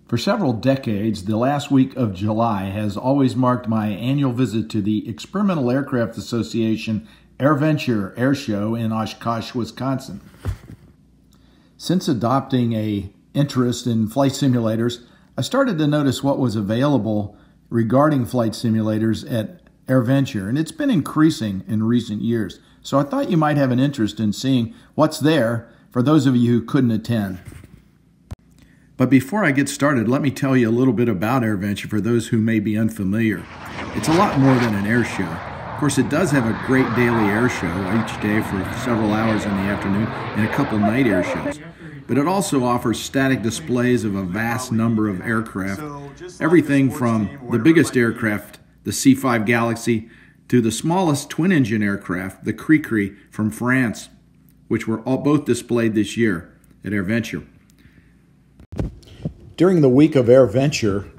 For several decades, the last week of July has always marked my annual visit to the Experimental Aircraft Association Airventure Air Show in Oshkosh, Wisconsin. Since adopting an interest in flight simulators, I started to notice what was available regarding flight simulators at Airventure, and it's been increasing in recent years. So I thought you might have an interest in seeing what's there for those of you who couldn't attend. But before I get started, let me tell you a little bit about Airventure for those who may be unfamiliar. It's a lot more than an air show. Of course, it does have a great daily air show each day for several hours in the afternoon and a couple night air shows. But it also offers static displays of a vast number of aircraft, everything from the biggest aircraft, the C-5 Galaxy, to the smallest twin-engine aircraft, the Cricri from France, which were both displayed this year at Airventure. During the week of Airventure,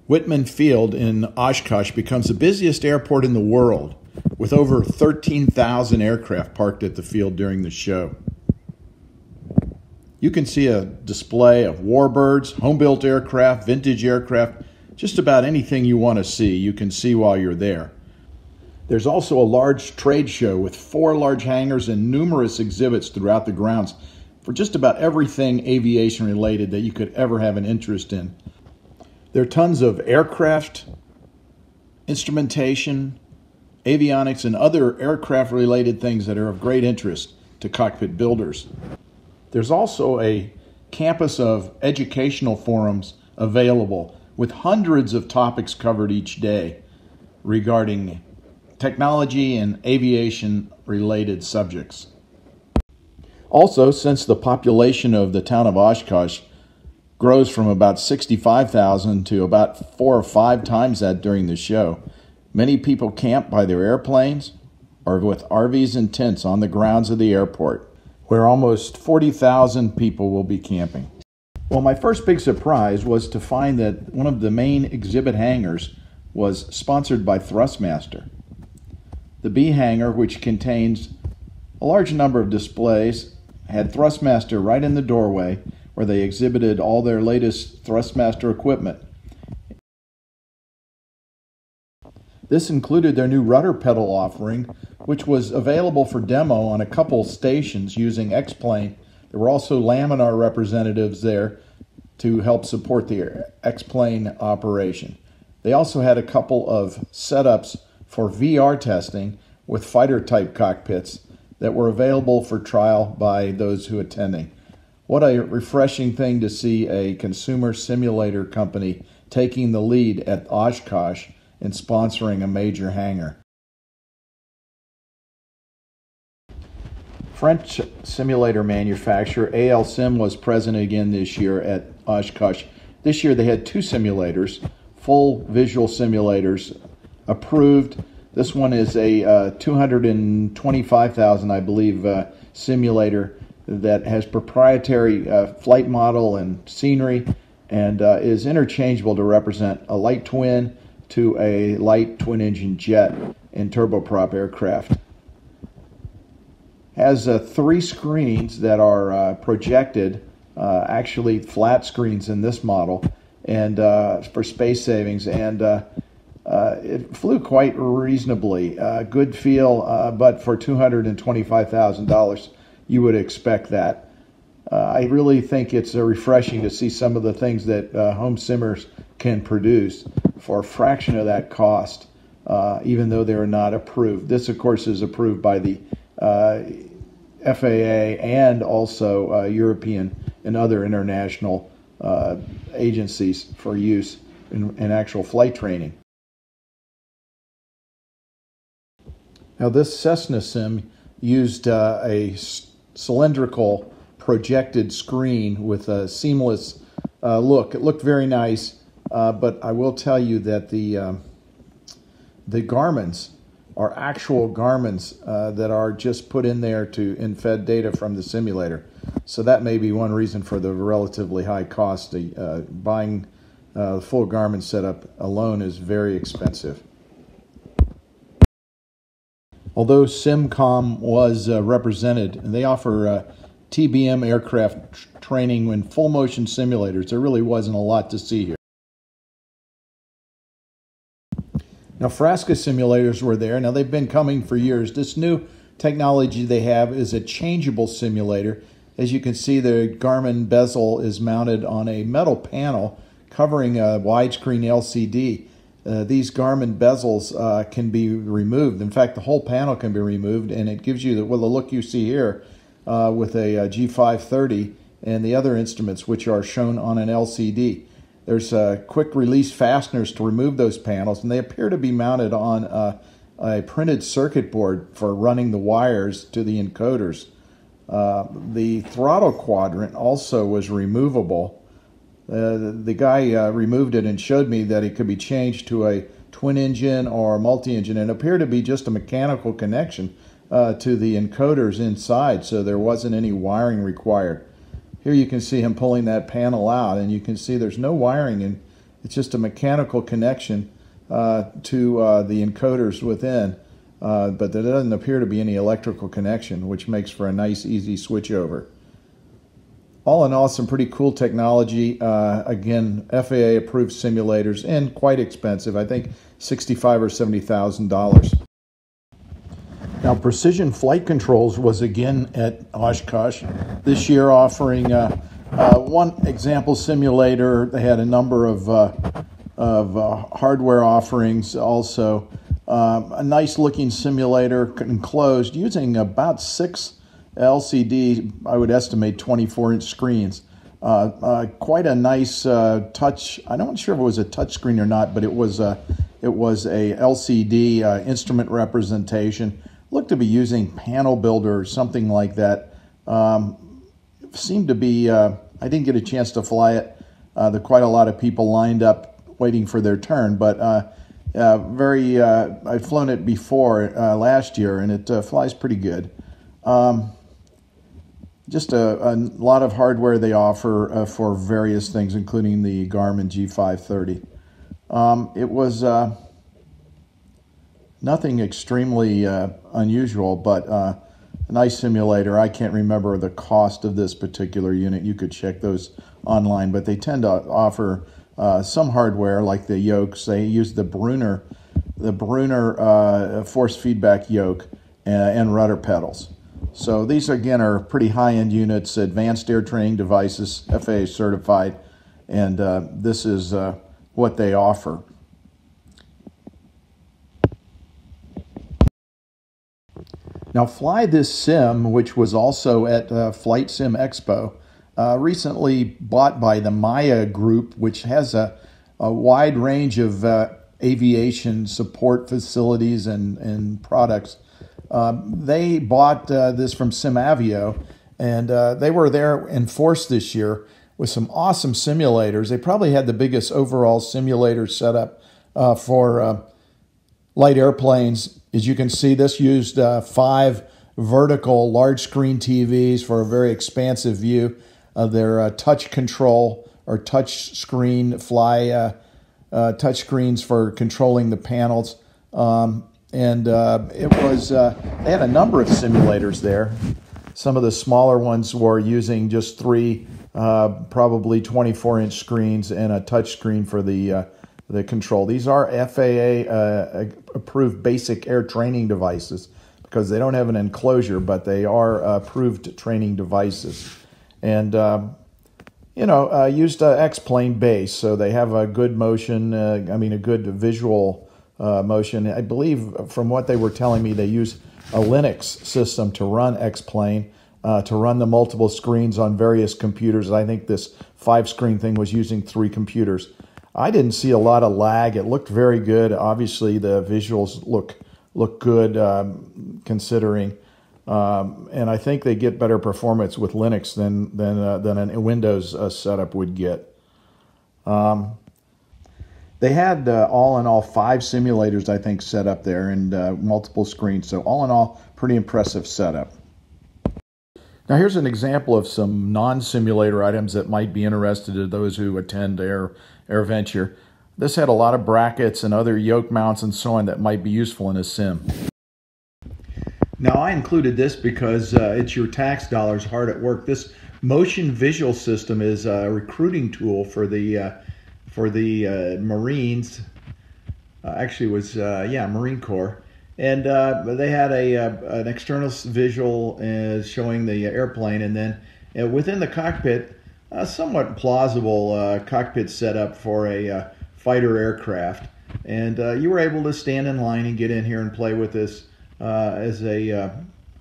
Whitman Field in Oshkosh becomes the busiest airport in the world, with over 13,000 aircraft parked at the field during the show. You can see a display of warbirds, home-built aircraft, vintage aircraft, just about anything you want to see, you can see while you're there. There's also a large trade show with 4 large hangars and numerous exhibits throughout the grounds for just about everything aviation related that you could ever have an interest in. There are tons of aircraft, instrumentation, avionics, and other aircraft related things that are of great interest to cockpit builders. There's also a campus of educational forums available with hundreds of topics covered each day regarding technology and aviation related subjects. Also, since the population of the town of Oshkosh grows from about 65,000 to about 4 or 5 times that during the show, many people camp by their airplanes or with RVs and tents on the grounds of the airport, where almost 40,000 people will be camping. Well, my first big surprise was to find that one of the main exhibit hangars was sponsored by Thrustmaster. The B hangar, which contains a large number of displays, had Thrustmaster right in the doorway where they exhibited all their latest Thrustmaster equipment. This included their new rudder pedal offering, which was available for demo on a couple stations using X-Plane. There were also Laminar representatives there to help support the X-Plane operation. They also had a couple of setups for VR testing with fighter-type cockpits that were available for trial by those who attending. What a refreshing thing to see a consumer simulator company taking the lead at Oshkosh in sponsoring a major hangar. French simulator manufacturer ALSim was present again this year at Oshkosh. This year they had 2 simulators, full visual simulators approved. This one is a 225,000, I believe, simulator that has proprietary flight model and scenery and is interchangeable to represent a light twin to a light twin-engine jet and turboprop aircraft. Has 3 screens that are projected, actually flat screens in this model, and for space savings, and it flew quite reasonably. Good feel, but for $225,000, you would expect that. I really think it's refreshing to see some of the things that home simmers can produce for a fraction of that cost, even though they're not approved. This, of course, is approved by the FAA and also European and other international agencies for use in actual flight training. Now, this Cessna sim used a cylindrical projected screen with a seamless look. It looked very nice, but I will tell you that the Garmins are actual Garmins that are just put in there to embed data from the simulator. So that may be one reason for the relatively high cost. Buying the full Garmin setup alone is very expensive. Although SimCom was represented, they offer TBM aircraft training in full motion simulators. There really wasn't a lot to see here. Now, Frasca simulators were there. Now, they've been coming for years. This new technology they have is a changeable simulator. As you can see, the Garmin bezel is mounted on a metal panel covering a widescreen LCD. These Garmin bezels can be removed. In fact, the whole panel can be removed, and it gives you the look you see here with a G530 and the other instruments, which are shown on an LCD. There's quick release fasteners to remove those panels, and they appear to be mounted on a printed circuit board for running the wires to the encoders. The throttle quadrant also was removable. The guy removed it and showed me that it could be changed to a twin engine or multi-engine, and it appeared to be just a mechanical connection to the encoders inside, so there wasn't any wiring required. Here you can see him pulling that panel out, and you can see there's no wiring, and it's just a mechanical connection to the encoders within, but there doesn't appear to be any electrical connection, which makes for a nice, easy switchover. All in all, some pretty cool technology. Again, FAA-approved simulators, and quite expensive. I think $65,000 or $70,000. Now, Precision Flight Controls was again at Oshkosh this year, offering one example simulator. They had a number of hardware offerings also. A nice-looking simulator enclosed using about 6 LCD, I would estimate 24-inch screens. Quite a nice touch. I'm not sure if it was a touch screen or not, but it was a LCD instrument representation. Looked to be using Panel Builder or something like that. Seemed to be, I didn't get a chance to fly it. There were quite a lot of people lined up waiting for their turn, but I'd flown it before last year, and it flies pretty good. Just a lot of hardware they offer for various things, including the Garmin G530. It was nothing extremely unusual, but a nice simulator. I can't remember the cost of this particular unit. You could check those online, but they tend to offer some hardware like the yokes. They use the Brunner force feedback yoke and rudder pedals. So these again are pretty high-end units, advanced air training devices, FAA certified, and this is what they offer. Now, Fly This Sim, which was also at Flight Sim Expo, recently bought by the Maya Group, which has a wide range of aviation support facilities and products. They bought this from Simavio, and they were there in force this year with some awesome simulators. They probably had the biggest overall simulator setup for light airplanes. As you can see, this used 5 vertical large screen TVs for a very expansive view of their touch control or touch screen touch screens for controlling the panels. It was they had a number of simulators there. Some of the smaller ones were using just 3 probably 24-inch screens and a touch screen for the control. These are FAA approved basic air training devices because they don't have an enclosure, but they are approved training devices. And used X-plane base, so they have a good motion. A good visual motion. I believe from what they were telling me, they use a Linux system to run X-plane, to run the multiple screens on various computers. I think this 5-screen thing was using 3 computers. I didn't see a lot of lag. It looked very good. Obviously, the visuals look good considering, and I think they get better performance with Linux than a Windows setup would get. They had all in all 5 simulators, I think, set up there and multiple screens. So all in all, pretty impressive setup. Now here's an example of some non-simulator items that might be interested to those who attend Airventure. This had a lot of brackets and other yoke mounts and so on that might be useful in a sim. Now, I included this because it's your tax dollars hard at work. This motion visual system is a recruiting tool for the Marines. Actually, it was Marine Corps, and they had an external visual showing the airplane, and then within the cockpit, a somewhat plausible cockpit setup for a fighter aircraft, and you were able to stand in line and get in here and play with this as a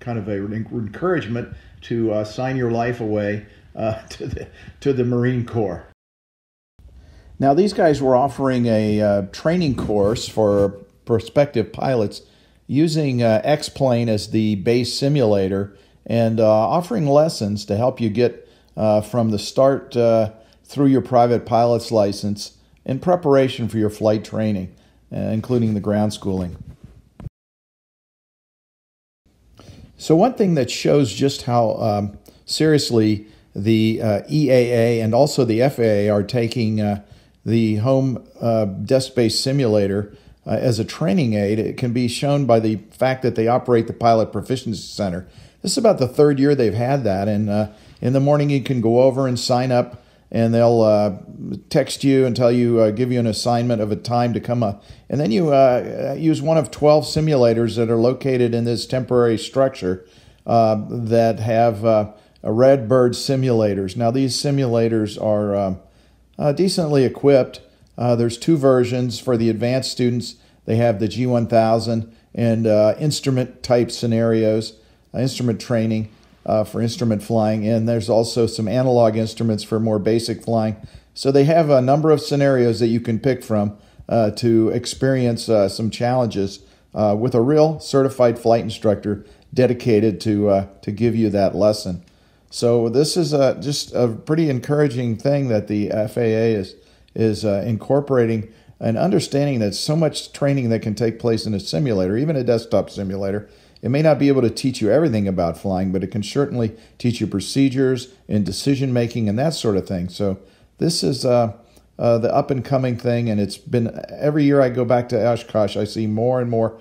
kind of an encouragement to sign your life away to the Marine Corps. Now, these guys were offering a training course for prospective pilots using X-Plane as the base simulator and offering lessons to help you get from the start through your private pilot's license in preparation for your flight training, including the ground schooling. So one thing that shows just how seriously the EAA and also the FAA are taking the home desk-based simulator as a training aid, it can be shown by the fact that they operate the Pilot Proficiency Center. This is about the third year they've had that, and in the morning you can go over and sign up, and they'll text you and tell you, give you an assignment of a time to come up. And then you use one of 12 simulators that are located in this temporary structure that have Redbird simulators. Now, these simulators are decently equipped. There's two versions for the advanced students. They have the G1000 and instrument type scenarios, instrument training for instrument flying, and there's also some analog instruments for more basic flying. So they have a number of scenarios that you can pick from to experience some challenges with a real certified flight instructor dedicated to give you that lesson. So this is just a pretty encouraging thing that the FAA is incorporating and understanding that so much training that can take place in a simulator, even a desktop simulator. It may not be able to teach you everything about flying, but it can certainly teach you procedures and decision making and that sort of thing. So this is the up and coming thing, and it's been every year I go back to Oshkosh, I see more and more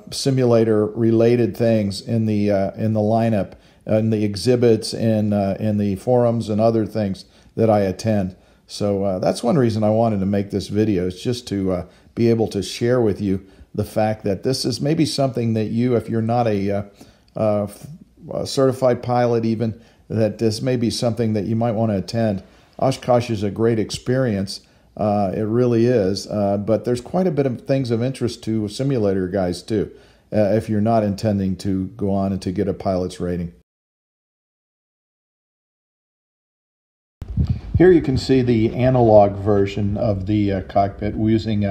simulator related things in the lineup, in the exhibits, in the forums and other things that I attend. So that's one reason I wanted to make this video, is just to be able to share with you the fact that this is maybe something that you, if you're not a certified pilot even, that this may be something that you might want to attend. Oshkosh is a great experience. It really is. But there's quite a bit of things of interest to simulator guys too, if you're not intending to go on and to get a pilot's rating. Here you can see the analog version of the cockpit. We're using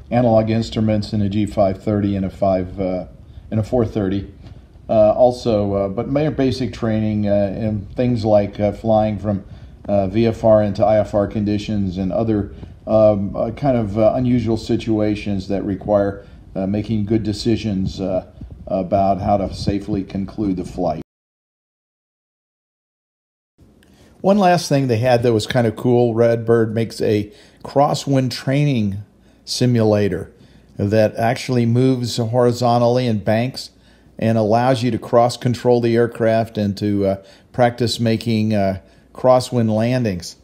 analog instruments in a G530 and a 430. But more basic training in things like flying from VFR into IFR conditions and other kind of unusual situations that require making good decisions about how to safely conclude the flight. One last thing they had that was kind of cool, Redbird makes a crosswind training simulator that actually moves horizontally in banks and allows you to cross-control the aircraft and to practice making crosswind landings.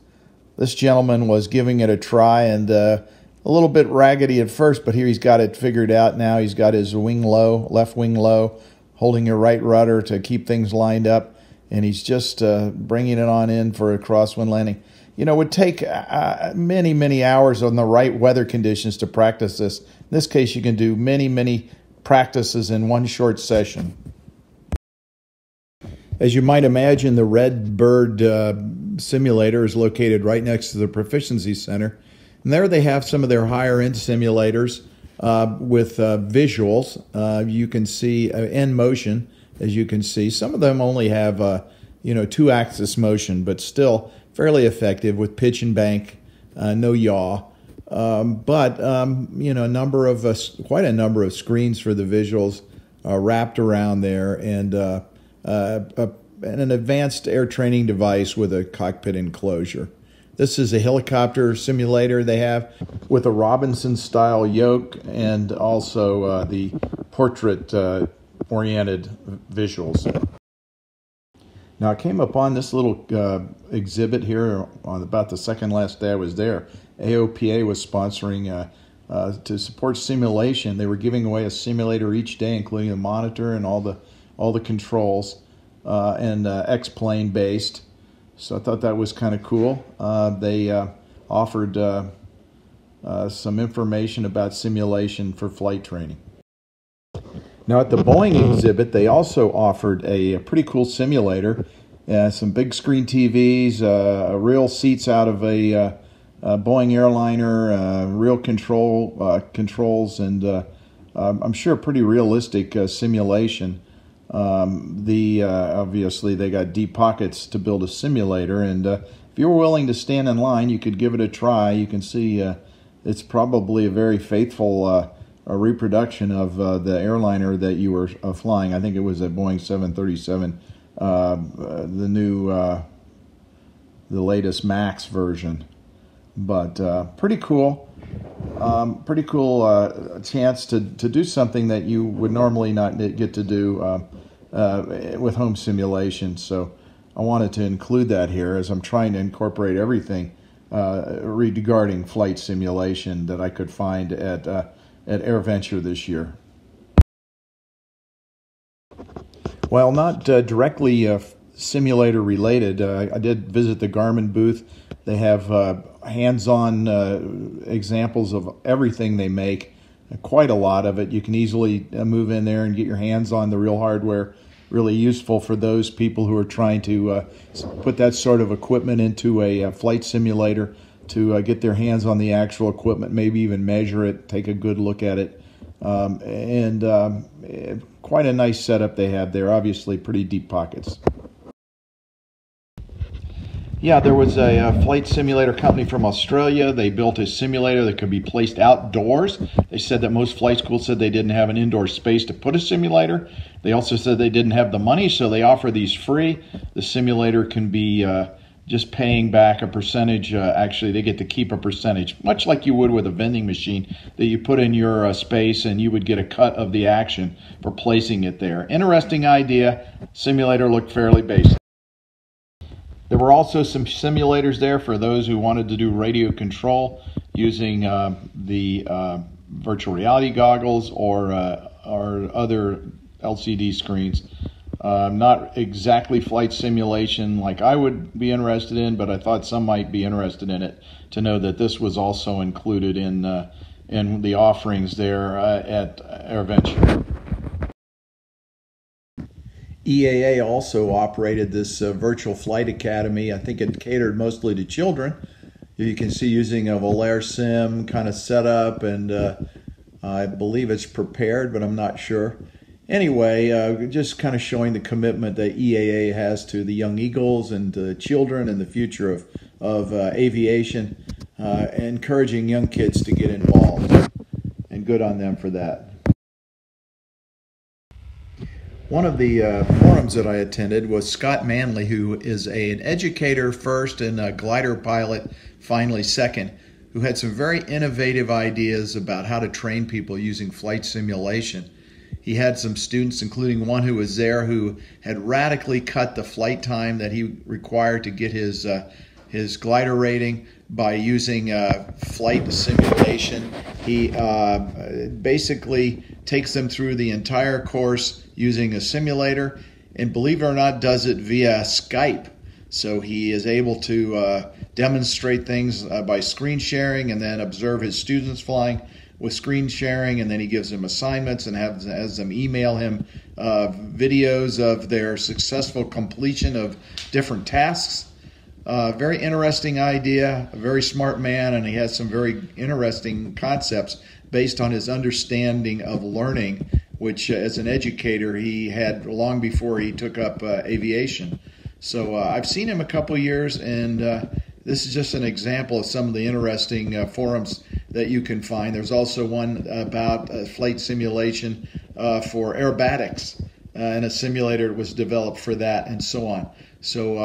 This gentleman was giving it a try, and a little bit raggedy at first, but here he's got it figured out now. He's got his wing low, left wing low, holding your right rudder to keep things lined up, and he's just bringing it on in for a crosswind landing. You know, it would take many, many hours on the right weather conditions to practice this. In this case, you can do many, many practices in one short session. As you might imagine, the Redbird simulator is located right next to the Proficiency Center. And there they have some of their higher-end simulators with visuals. You can see in motion, as you can see. Some of them only have, two-axis motion, but still fairly effective with pitch and bank, no yaw. Quite a number of screens for the visuals wrapped around there, and an advanced air training device with a cockpit enclosure. This is a helicopter simulator they have with a Robinson-style yoke and also the portrait oriented visuals. Now I came upon this little exhibit here on about the second last day I was there. AOPA was sponsoring to support simulation. They were giving away a simulator each day, including the monitor and all the controls, and X-plane based. So I thought that was kind of cool. They offered some information about simulation for flight training. Now at the Boeing exhibit, they also offered a pretty cool simulator, some big screen TVs, real seats out of a Boeing airliner, real controls, and I'm sure pretty realistic simulation. Obviously they got deep pockets to build a simulator, and if you were willing to stand in line, you could give it a try. You can see it's probably a very faithful a reproduction of the airliner that you were flying. I think it was a Boeing 737, the latest MAX version. But pretty cool chance to do something that you would normally not get to do with home simulation. So I wanted to include that here as I'm trying to incorporate everything regarding flight simulation that I could find at Airventure this year. While not directly simulator related, I did visit the Garmin booth. They have hands-on examples of everything they make, quite a lot of it. You can easily move in there and get your hands on the real hardware. Really useful for those people who are trying to put that sort of equipment into a flight simulator, to get their hands on the actual equipment, maybe even measure it, take a good look at it. Quite a nice setup they have there, obviously pretty deep pockets. Yeah, there was a flight simulator company from Australia. They built a simulator that could be placed outdoors. They said that most flight schools said they didn't have an indoor space to put a simulator. They also said they didn't have the money, so they offer these free. The simulator can be just paying back a percentage. Actually, they get to keep a percentage, much like you would with a vending machine that you put in your space, and you would get a cut of the action for placing it there. Interesting idea. Simulator looked fairly basic. There were also some simulators there for those who wanted to do radio control using the virtual reality goggles or other LCD screens. Not exactly flight simulation like I would be interested in, but I thought some might be interested in it, to know that this was also included in the offerings there at Airventure. EAA also operated this virtual flight academy. I think it catered mostly to children. You can see using a Volair sim kind of setup, and I believe it's prepared, but I'm not sure. Anyway, just kind of showing the commitment that EAA has to the young eagles and the children and the future of aviation, encouraging young kids to get involved, and good on them for that. One of the forums that I attended was Scott Manley, who is an educator first and a glider pilot finally second, who had some very innovative ideas about how to train people using flight simulation. He had some students, including one who was there, who had radically cut the flight time that he required to get his glider rating by using flight simulation. He basically takes them through the entire course using a simulator, and believe it or not, does it via Skype. So he is able to demonstrate things by screen sharing, and then observe his students flying with screen sharing, and then he gives them assignments and has them email him videos of their successful completion of different tasks. Very interesting idea, a very smart man, and he has some very interesting concepts based on his understanding of learning, which as an educator he had long before he took up aviation. So I've seen him a couple years, and this is just an example of some of the interesting forums that you can find. There's also one about flight simulation for aerobatics, and a simulator was developed for that, and so on. So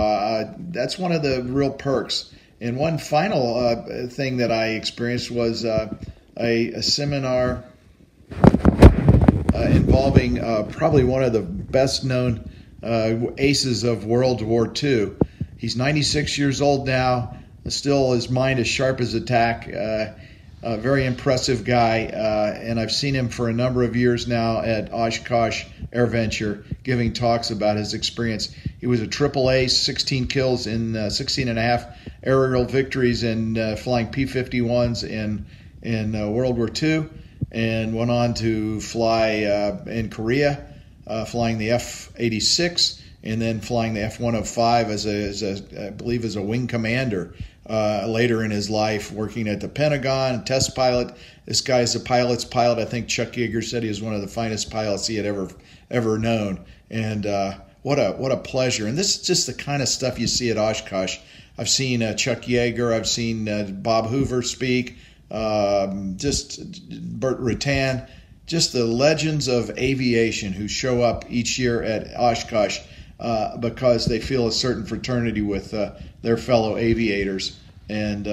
that's one of the real perks. And one final thing that I experienced was a seminar involving probably one of the best known aces of World War II. He's 96 years old now, still his mind as sharp as a tack. A very impressive guy, and I've seen him for a number of years now at Oshkosh Airventure giving talks about his experience. He was a EAA, 16 kills in 16 and a half aerial victories in flying P-51s in World War II, and went on to fly in Korea, flying the F-86, and then flying the F-105 I believe as a wing commander later in his life, working at the Pentagon, test pilot. This guy is a pilot's pilot. I think Chuck Yeager said he was one of the finest pilots he had ever known. And what a pleasure. And this is just the kind of stuff you see at Oshkosh. I've seen Chuck Yeager. I've seen Bob Hoover speak. Just Burt Rutan. Just the legends of aviation who show up each year at Oshkosh because they feel a certain fraternity with their fellow aviators. And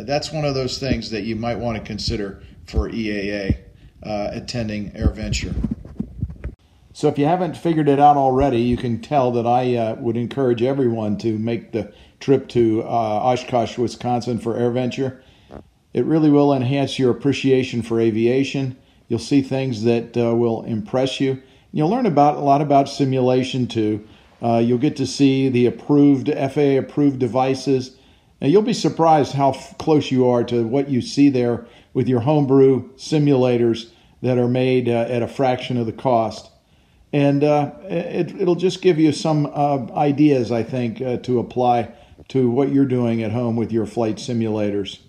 that's one of those things that you might want to consider for EAA attending Airventure. So if you haven't figured it out already, you can tell that I would encourage everyone to make the trip to Oshkosh, Wisconsin for Airventure. It really will enhance your appreciation for aviation. You'll see things that will impress you. You'll learn a lot about simulation too. You'll get to see the FAA-approved devices. And you'll be surprised how close you are to what you see there with your homebrew simulators that are made at a fraction of the cost. And it'll just give you some ideas, I think, to apply to what you're doing at home with your flight simulators.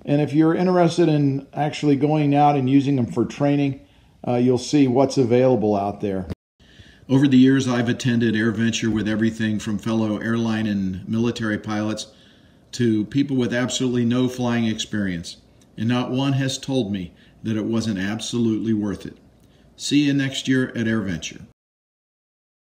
And if you're interested in actually going out and using them for training, you'll see what's available out there. Over the years, I've attended Airventure with everything from fellow airline and military pilots to people with absolutely no flying experience. And not one has told me that it wasn't absolutely worth it. See you next year at Airventure.